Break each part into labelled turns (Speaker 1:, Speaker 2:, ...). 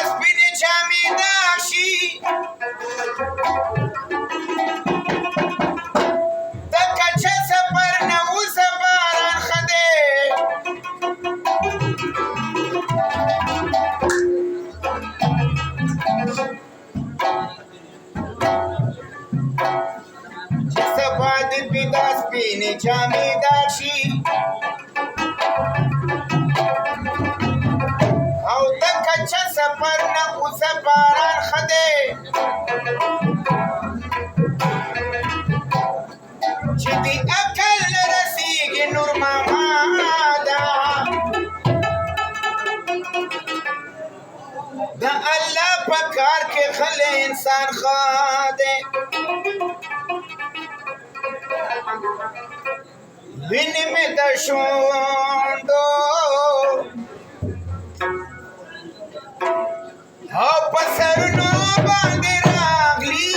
Speaker 1: سپینې جامې داغ شي د کچه سفر نه اوسه باران ښه دی چې سبا دې پیدا سپینې جامې داغ شي او د کچه سفر نه اوسه باران ښه دی چې د عقل نه رسېږي نور ماماده د الله په کار کې خلی انسان ښه دی وینې مې د شونډو او په سرونو باندې راغلي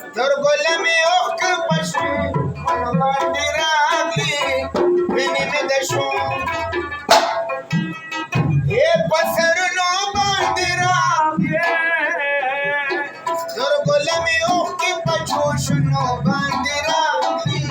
Speaker 1: سترګو له مې اوښکې په شونډو باندې راغلي وینې مې د شونډو په سرونو باندې راغلي سترګو له مې اوښکې په جوشونو باندې راغلي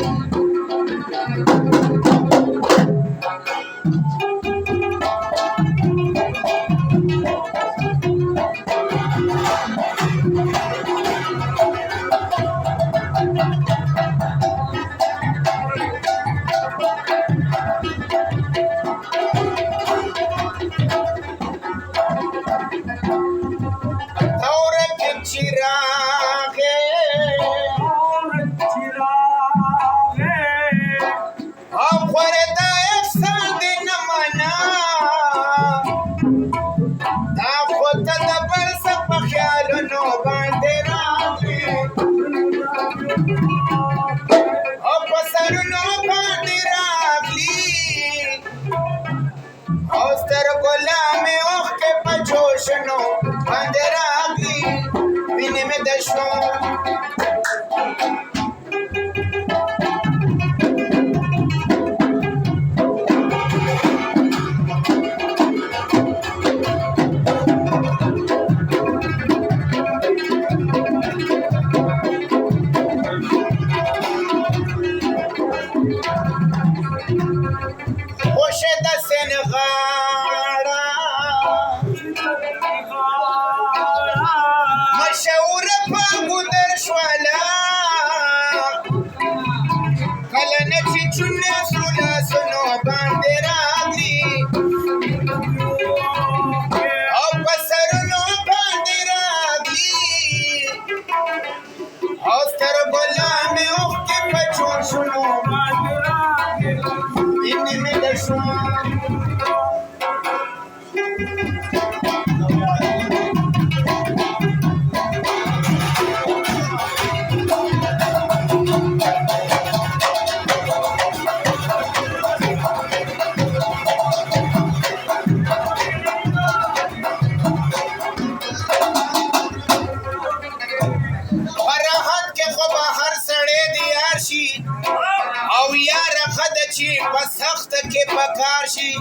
Speaker 1: په سخت کې پکار شي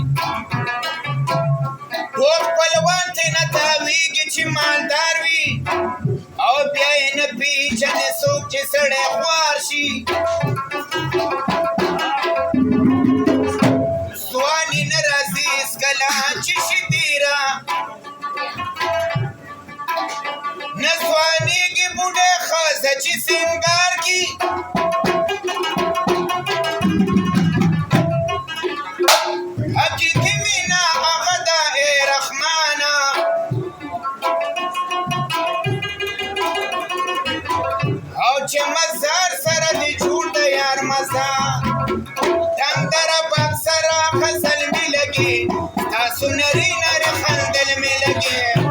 Speaker 1: ټول خپلوان ترېنه تاویږي چې مالدار وي او بیا یې نه پیژنې څوک چې سړی خوار شي ځواني نه راځي هېڅکله چې شي تېره نه ځوانېږي بوډۍ ښځه چې سینګار کي حقیقي مینه هغه ده ای رحمانه او چې مزار سره دې جوړ د یار مزار دم د رباب سره غزل مې لګي تاسو نري نري خندل مې لګي